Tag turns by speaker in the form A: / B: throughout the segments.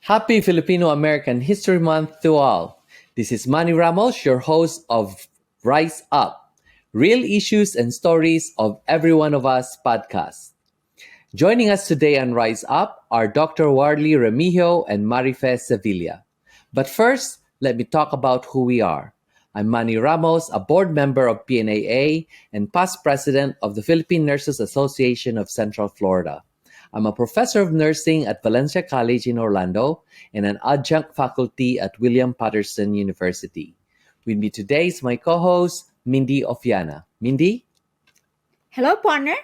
A: Happy Filipino-American History Month to all. This is Manny Ramos, your host of Rise Up, Real Issues and Stories of Every One of Us podcast. Joining us today on Rise Up are Dr. Remegio and Marife Sevilla. But first, let me talk about who we are. I'm Manny Ramos, a board member of PNAA and past president of the Philippine Nurses Association of Central Florida. I'm a professor of nursing at Valencia College in Orlando and an adjunct faculty at William Patterson University. With me today is my co-host, Mindy Ofiana. Mindy?
B: Hello, partner.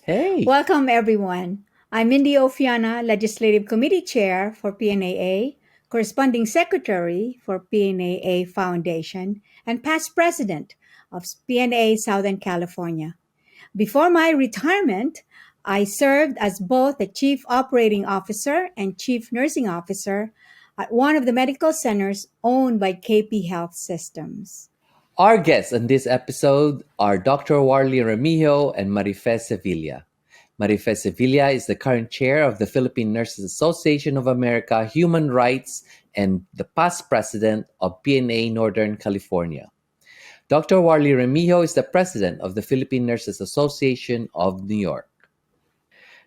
A: Hey.
B: Welcome, everyone. I'm Mindy Ofiana, Legislative Committee Chair for PNAA, Corresponding Secretary for PNAA Foundation, and past President of PNAA Southern California. Before my retirement, I served as both the Chief Operating Officer and Chief Nursing Officer at one of the medical centers owned by KP Health Systems.
A: Our guests on this episode are Dr. Remegio and Marife Sevilla. Marife Sevilla is the current chair of the Philippine Nurses Association of America Human Rights and the past president of PNA Northern California. Dr. Remegio is the president of the Philippine Nurses Association of New York.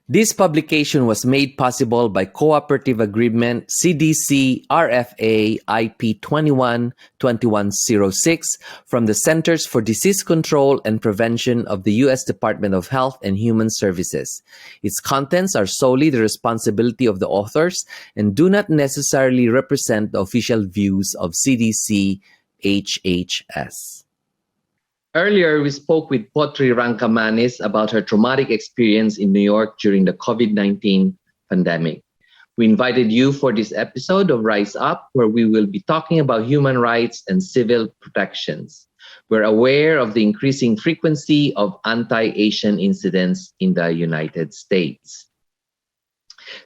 A: This publication was made possible by Cooperative Agreement CDC RFA IP 21-2106 from the Centers for Disease Control and Prevention of the U.S. Department of Health and Human Services. Its contents are solely the responsibility of the authors and do not necessarily represent the official views of CDC HHS. Earlier, we spoke with Potri Rancamanes about her traumatic experience in New York during the COVID-19 pandemic. We invited you for this episode of Rise Up, where we will be talking about human rights and civil protections. We're aware of the increasing frequency of anti-Asian incidents in the United States.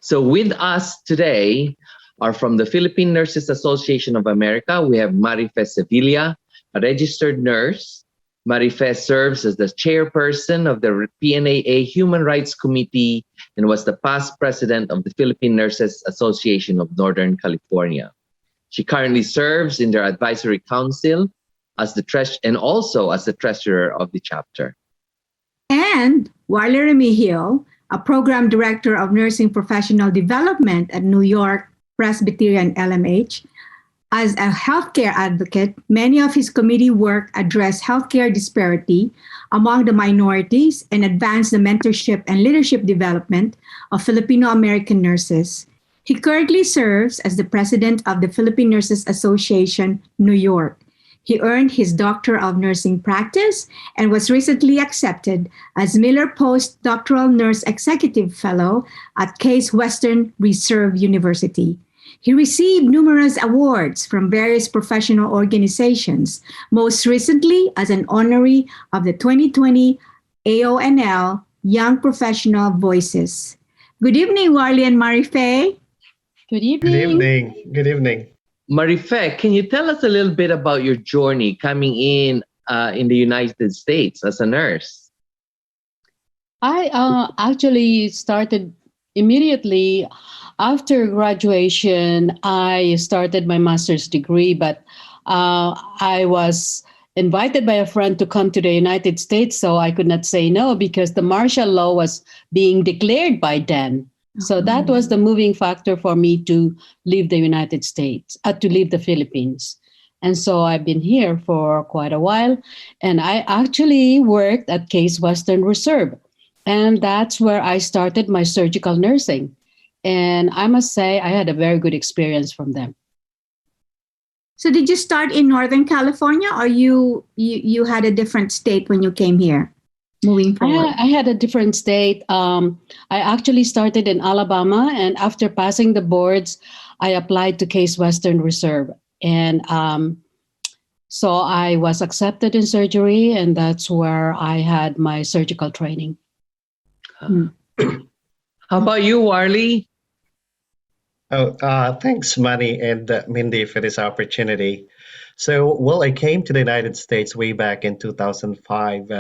A: So with us today are from the Philippine Nurses Association of America. We have Marife Sevilla, a registered nurse. Marife serves as the chairperson of the PNAA Human Rights Committee and was the past president of the Philippine Nurses Association of Northern California. She currently serves in their advisory council as and also as the treasurer of the chapter.
C: And Remegio, a program director of nursing professional development at New York Presbyterian LMH. As a healthcare advocate, many of his committee work address healthcare disparity among the minorities and advance the mentorship and leadership development of Filipino-American nurses. He currently serves as the president of the Philippine Nurses Association, New York. He earned his Doctor of Nursing Practice and was recently accepted as Miller Postdoctoral Nurse Executive Fellow at Case Western Reserve University. He received numerous awards from various professional organizations, most recently as an honoree of the 2020 AONL Young Professional Voices. Good evening, Warli and Marife.
D: Good evening.
E: Good evening. Good evening.
A: Marife, can you tell us a little bit about your journey coming in the United States as a nurse?
D: I actually started immediately after graduation. I started my master's degree, but I was invited by a friend to come to the United States, so I could not say no because the martial law was being declared by then. So that was the moving factor for me to leave the United States, to leave the Philippines. And so I've been here for quite a while, and I actually worked at Case Western Reserve, and that's where I started my surgical nursing. And I must say, I had a very good experience from them.
C: So did you start in Northern California, or you had a different state when you came here, moving forward?
D: I had a different state. I actually started in Alabama, and after passing the boards, I applied to Case Western Reserve. And so I was accepted in surgery, and that's where I had my surgical training.
A: How about you, Warli?
E: Thanks, Manny and Mindy, for this opportunity. So, I came to the United States way back in 2005,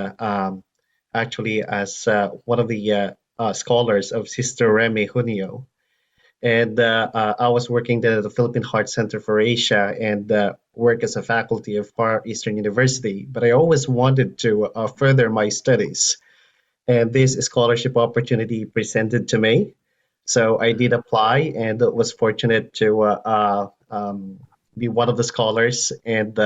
E: actually as one of the scholars of Sister Remy Junio. And I was working there at the Philippine Heart Center for Asia and work as a faculty of Far Eastern University. But I always wanted to further my studies. And this scholarship opportunity presented to me. So I did apply and was fortunate to be one of the scholars. And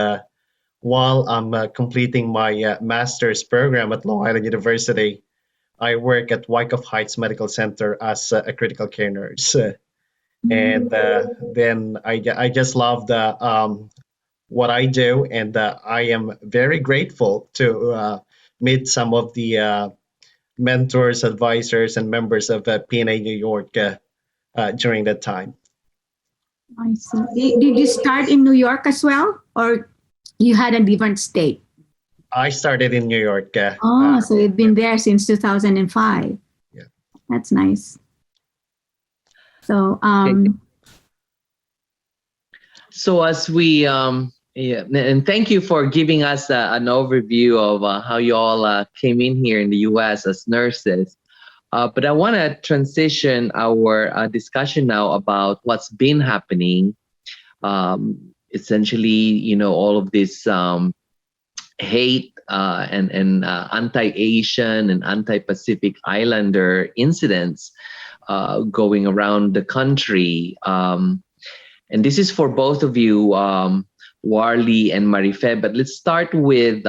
E: while I'm completing my master's program at Long Island University, I work at Wyckoff Heights Medical Center as a critical care nurse. And then I just love what I do, and I am very grateful to meet some of the mentors, advisors, and members of PNA New York during that time.
C: I see. Did you start in New York as well, or you had a different state?
E: I started in New York.
C: So you've been there since 2005.
E: Yeah.
C: That's nice. So,
A: So as we yeah, and thank you for giving us an overview of how you all came in here in the U.S. as nurses. But I want to transition our discussion now about what's been happening. Essentially, all of this hate and anti-Asian and anti-Pacific Islander incidents going around the country. And this is for both of you, Warley and Marife. But let's start with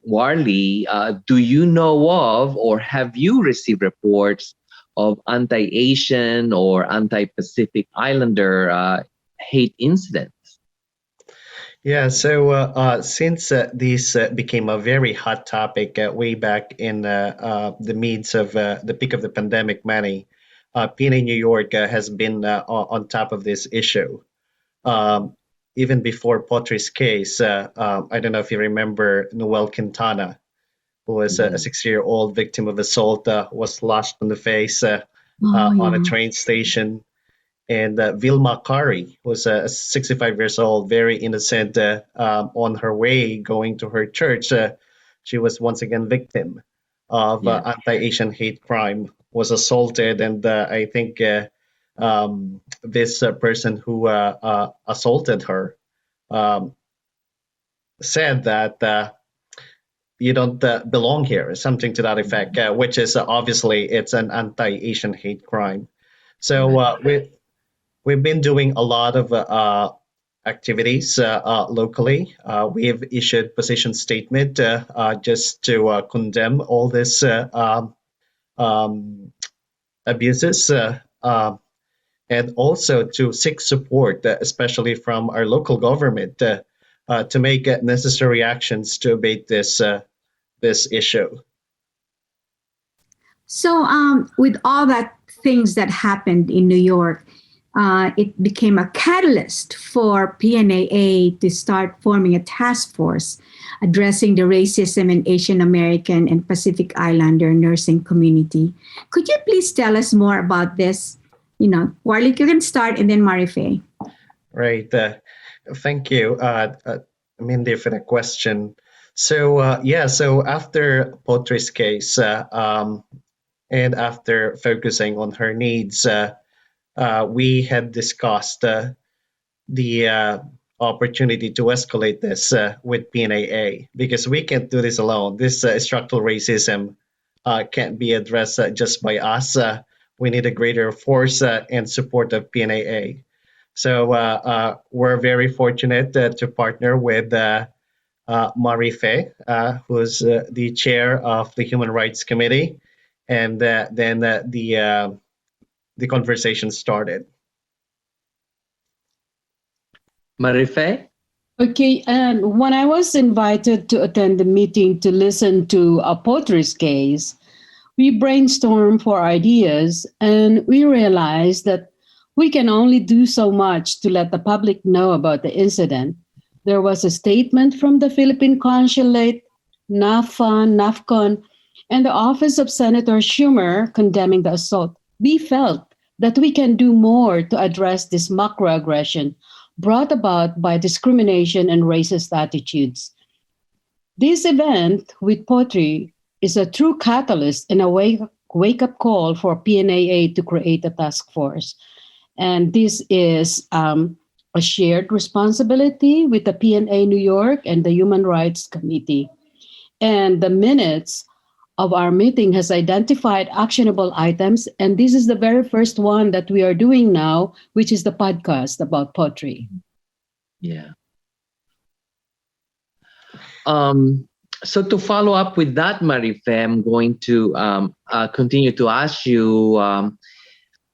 A: Warley. Do you know of or have you received reports of anti-Asian or anti-Pacific Islander hate incidents?
E: Yeah, so since this became a very hot topic way back in the midst of the peak of the pandemic, Manny, PNA New York has been on top of this issue. Even before Potri's case, I don't know if you remember Noel Quintana, who was a 6-year-old victim of assault, was slashed on the face on a train station. And Vilma Kari was 65 years old, very innocent, on her way going to her church. She was once again victim of anti-Asian hate crime, was assaulted, and I think this person who assaulted her said that you don't belong here, something to that effect, which is obviously it's an anti-Asian hate crime. So we've been doing a lot of activities locally. We have issued position statement just to condemn all this abuses and also to seek support, especially from our local government, to make necessary actions to abate this issue.
C: So, with all that things that happened in New York, it became a catalyst for PNAA to start forming a task force addressing the racism in Asian American and Pacific Islander nursing community. Could you please tell us more about this? Warley, you can start, and then Marife.
E: Right. Thank you, Mindy, for the question. So, so after Potri's case, and after focusing on her needs, we had discussed the opportunity to escalate this with PNAA, because we can't do this alone. This structural racism can't be addressed just by us. We need a greater force and support of PNAA. So we're very fortunate to partner with Marife, who's the chair of the Human Rights Committee, and then the conversation started.
A: Marife?
D: Okay, and when I was invited to attend the meeting to listen to Potri's case, we brainstormed for ideas, and we realized that we can only do so much to let the public know about the incident. There was a statement from the Philippine Consulate, NAFA, NAFCON, and the Office of Senator Schumer condemning the assault. We felt that we can do more to address this macroaggression brought about by discrimination and racist attitudes. This event with Potri is a true catalyst and a wake-up call for PNAA to create a task force. And this is a shared responsibility with the PNA New York and the Human Rights Committee. And the minutes of our meeting has identified actionable items. And this is the very first one that we are doing now, which is the podcast about pottery.
A: Yeah. So to follow up with that, Marife, I'm going to continue to ask you,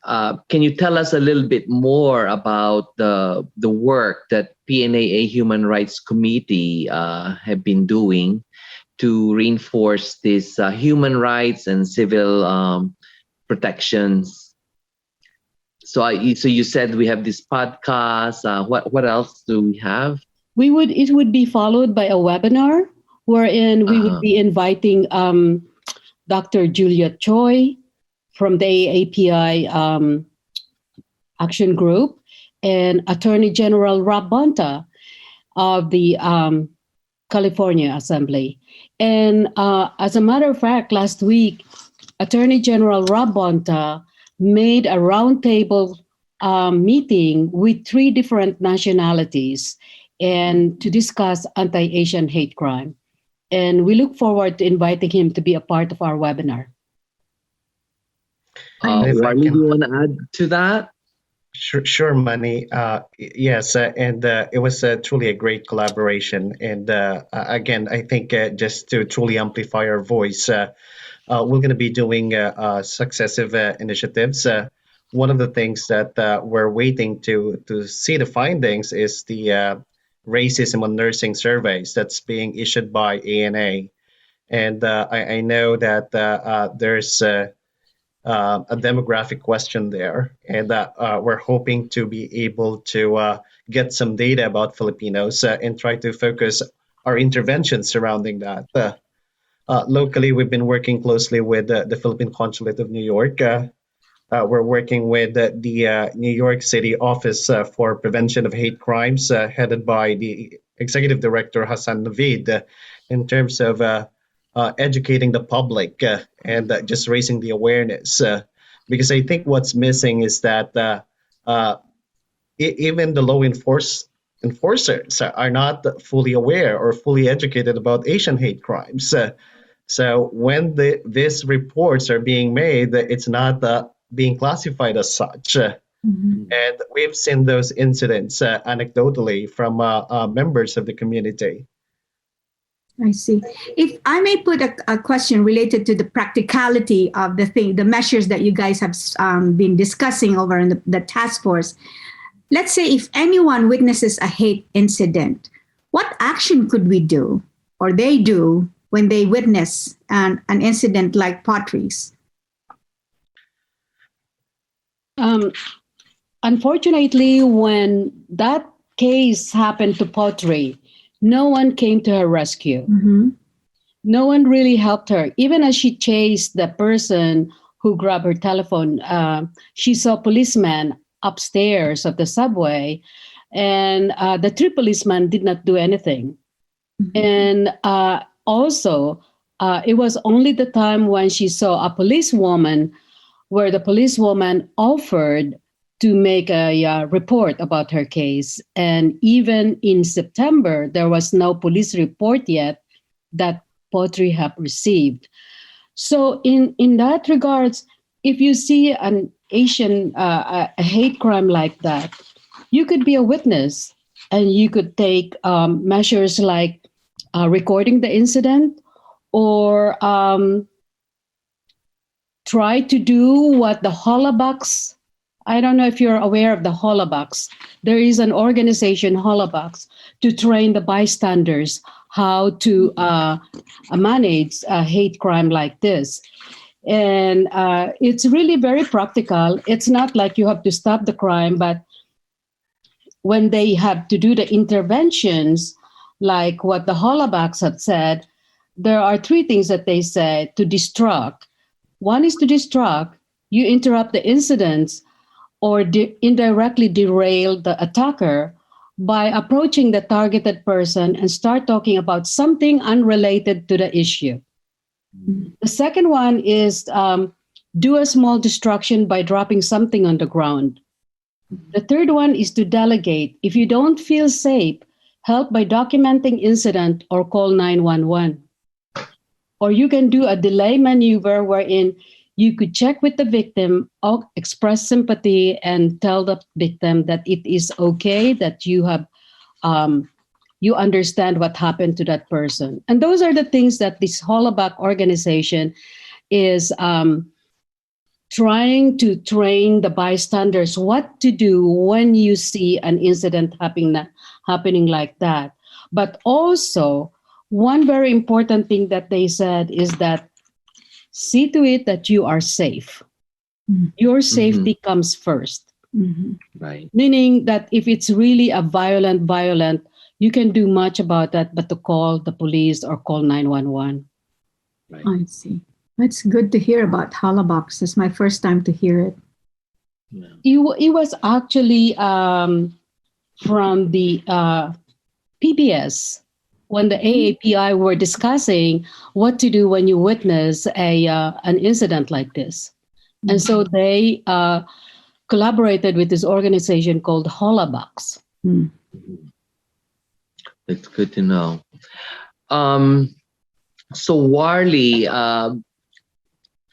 A: can you tell us a little bit more about the work that PNAA Human Rights Committee have been doing to reinforce these human rights and civil protections? So you said we have this podcast. What else do we have?
D: It would be followed by a webinar wherein we would be inviting Dr. Julia Choi from the AAPI Action Group and Attorney General Rob Bonta of the California Assembly. And as a matter of fact, last week, Attorney General Rob Bonta made a roundtable meeting with 3 different nationalities and to discuss anti-Asian hate crime. And we look forward to inviting him to be a part of our webinar.
A: Rodney, do you want to add to that?
E: Sure, Manny. Yes, and it was truly a great collaboration. And again, I think just to truly amplify our voice, we're going to be doing successive initiatives. One of the things that we're waiting to see the findings is the racism on nursing surveys that's being issued by ANA. And I know that there's a demographic question there, and we're hoping to be able to get some data about Filipinos and try to focus our interventions surrounding that. Locally, we've been working closely with the Philippine Consulate of New York. We're working with the New York City Office for Prevention of Hate Crimes, headed by the Executive Director Hassan Navid, in terms of educating the public and just raising the awareness. Because I think what's missing is that even the law enforcers are not fully aware or fully educated about Asian hate crimes. So when these reports are being made, it's not being classified as such. And we've seen those incidents anecdotally from members of the community.
C: I see. If I may put a question related to the practicality of the measures that you guys have been discussing over in the task force. Let's say if anyone witnesses a hate incident, what action could we do or they do when they witness an incident like potteries?
D: Unfortunately, when that case happened to pottery, no one came to her rescue.
C: Mm-hmm.
D: No one really helped her. Even as she chased the person who grabbed her telephone, she saw policemen upstairs of the subway, and the 3 policemen did not do anything. Mm-hmm. And also, it was only the time when she saw a policewoman where the policewoman offered to make a report about her case. And even in September, there was no police report yet that pottery have received. So in that regards, if you see an Asian a hate crime like that, you could be a witness and you could take measures like recording the incident or try to do what the Holobox. I don't know if you're aware of the Holobox. There is an organization, Holobox, to train the bystanders how to manage a hate crime like this. And it's really very practical. It's not like you have to stop the crime, but when they have to do the interventions, like what the Holobox had said, there are 3 things that they say to distract. One is to distract, you interrupt the incidents or indirectly derail the attacker by approaching the targeted person and start talking about something unrelated to the issue. Mm-hmm. The second one is do a small distraction by dropping something on the ground. The third one is to delegate. If you don't feel safe, help by documenting incident or call 911. Or you can do a delay maneuver wherein you could check with the victim or express sympathy and tell the victim that it is okay, that you have you understand what happened to that person. And those are the things that this Hollaback organization is trying to train the bystanders what to do when you see an incident happening like that. But also, one very important thing that they said is that see to it that you are safe. Your safety comes first.
A: Right.
D: Meaning that if it's really a violent, you can do much about that, but to call the police or call 911.
A: Right.
C: I see. That's good to hear about Hollabox. It's my first time to hear it.
A: Yeah.
D: It was actually from the PBS when the AAPI were discussing what to do when you witness an incident like this. And so they collaborated with this organization called Hollabox.
A: That's good to know. So Warley,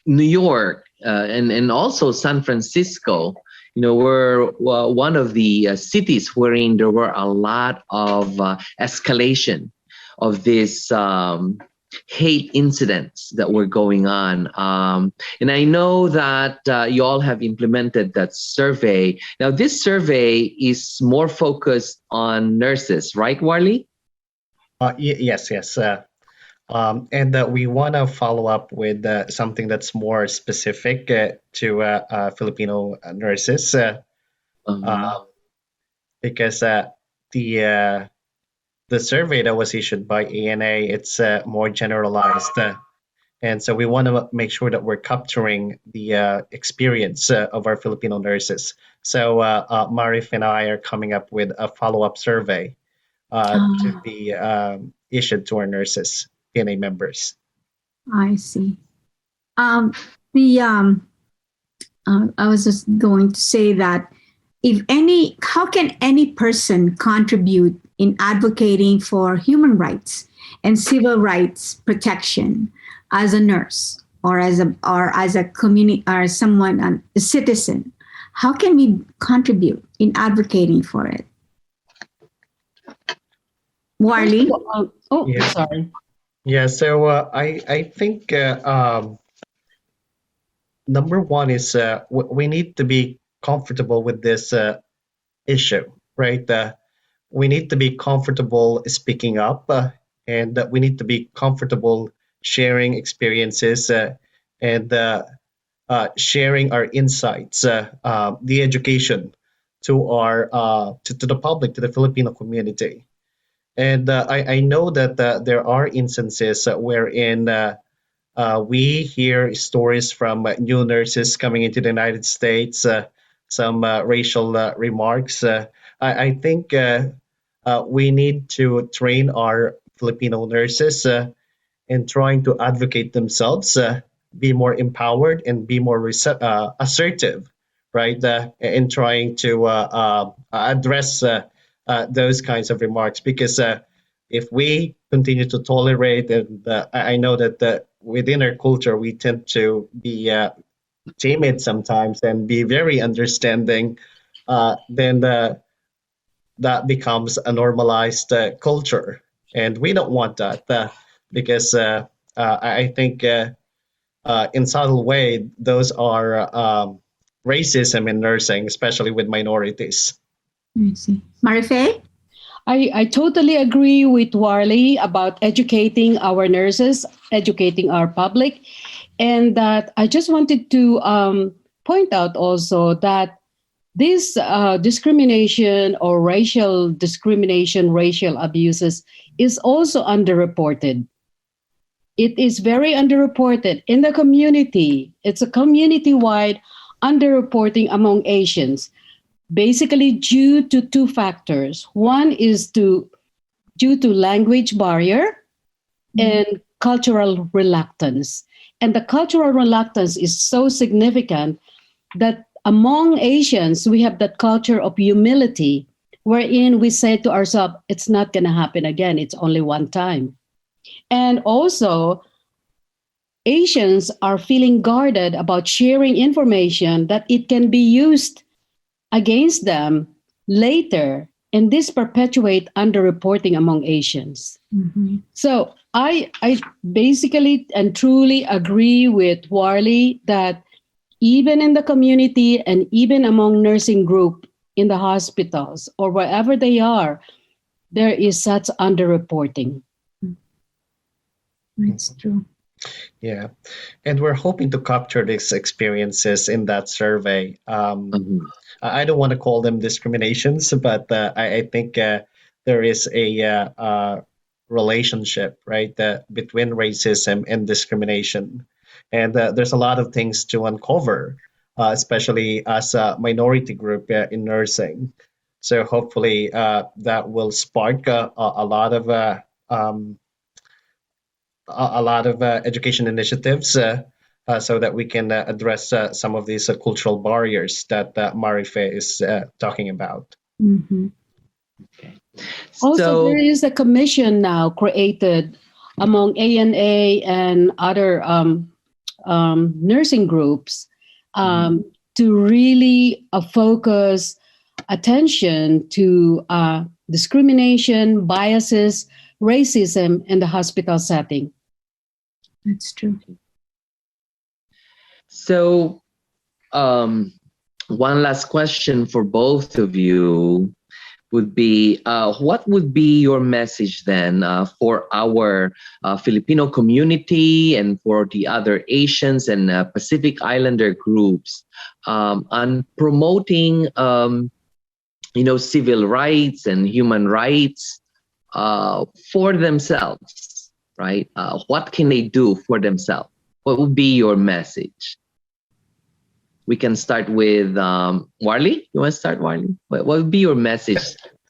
A: New York, and also San Francisco, were one of the cities wherein there were a lot of escalation of this hate incidents that were going on. And I know that you all have implemented that survey. Now, this survey is more focused on nurses, right, Warley?
E: Yes. And we want to follow up with something that's more specific to Filipino nurses because the survey that was issued by ANA, it's more generalized. And so we want to make sure that we're capturing the experience of our Filipino nurses. So Marife and I are coming up with a follow-up survey to be issued to our nurses, PNA members.
C: I see. I was just going to say that how can any person contribute in advocating for human rights and civil rights protection as a nurse or as a community or someone, a citizen? How can we contribute in advocating for it? Warley?
E: Yeah.
D: Sorry.
E: Yeah, so I think number one is we need to be comfortable with this issue, right? We need to be comfortable speaking up, and we need to be comfortable sharing experiences and sharing our insights, the education to our to the public, to the Filipino community. And I know that there are instances wherein we hear stories from new nurses coming into the United States, some racial remarks. I think we need to train our Filipino nurses in trying to advocate themselves, be more empowered, and be more assertive, right? In trying to address those kinds of remarks. Because if we continue to tolerate, and I know that within our culture, we tend to be timid sometimes and be very understanding, then that becomes a normalized culture. And we don't want that because I think in subtle way, those are racism in nursing, especially with minorities.
C: I see. Marife?
D: I totally agree with Warley about educating our nurses, educating our public, and that I just wanted to point out also that this discrimination or racial discrimination, racial abuses is also underreported. It is very underreported in the community. It's a community-wide underreporting among Asians, basically due to two factors. One is due to language barrier and cultural reluctance. And the cultural reluctance is so significant that among Asians, we have that culture of humility wherein we say to ourselves, it's not going to happen again. It's only one time. And also, Asians are feeling guarded about sharing information that it can be used against them later. And this perpetuate underreporting among Asians.
C: Mm-hmm.
D: So I basically and truly agree with Warley that even in the community and even among nursing group in the hospitals or wherever they are, there is such underreporting.
C: It's true.
E: Yeah, and we're hoping to capture these experiences in that survey. I don't want to call them discriminations, but I think there is a relationship, right, between racism and discrimination. And there's a lot of things to uncover, especially as a minority group in nursing. So hopefully that will spark a lot of education initiatives so that we can address some of these cultural barriers that Marife is talking about.
C: Mm-hmm.
D: Also, there is a commission now created among ANA and other nursing groups to really focus attention to discrimination, biases, racism in the hospital setting.
C: That's true.
A: So, one last question for both of you would be, what would be your message then for our Filipino community and for the other Asians and Pacific Islander groups on promoting, civil rights and human rights for themselves, right? What can they do for themselves? What would be your message? We can start with Warley. You want to start, Warley? What would be your message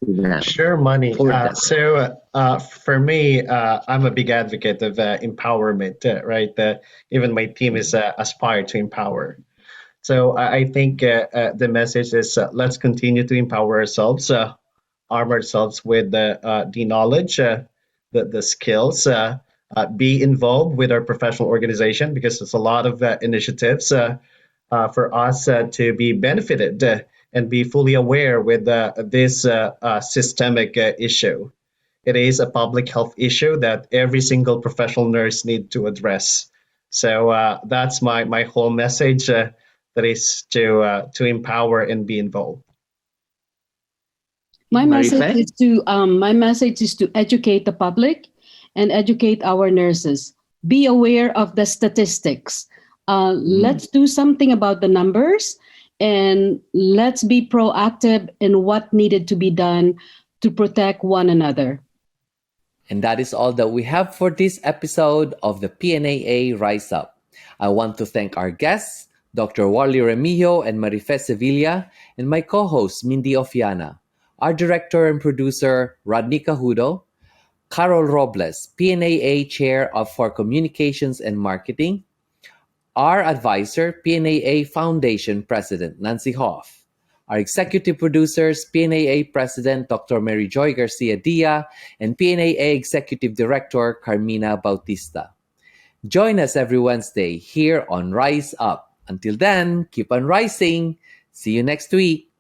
A: to them?
E: Sure, Manny.
A: For them?
E: For me, I'm a big advocate of empowerment, right? Even my team is aspired to empower. So I think the message is let's continue to empower ourselves, arm ourselves with the knowledge, the skills, be involved with our professional organization because there's a lot of initiatives for us to be benefited and be fully aware with this systemic issue. It is a public health issue that every single professional nurse need to address. So that's my whole message. That is to empower and be involved.
D: My
A: Marife?
D: message is to educate the public and educate our nurses. Be aware of the statistics. Let's do something about the numbers and let's be proactive in what needed to be done to protect one another.
A: And that is all that we have for this episode of the PNAA Rise Up. I want to thank our guests, Dr. Remegio and Marife Sevilla, and my co-host, Mindy Ofiana, our director and producer, Rodney Cajudo, Carol Robles, PNAA Chair for Communications and Marketing, our advisor, PNAA Foundation President Nancy Hoff, our executive producers, PNAA President Dr. Mary Joy Garcia-Dia, and PNAA Executive Director Carmina Bautista. Join us every Wednesday here on Rise Up. Until then, keep on rising. See you next week.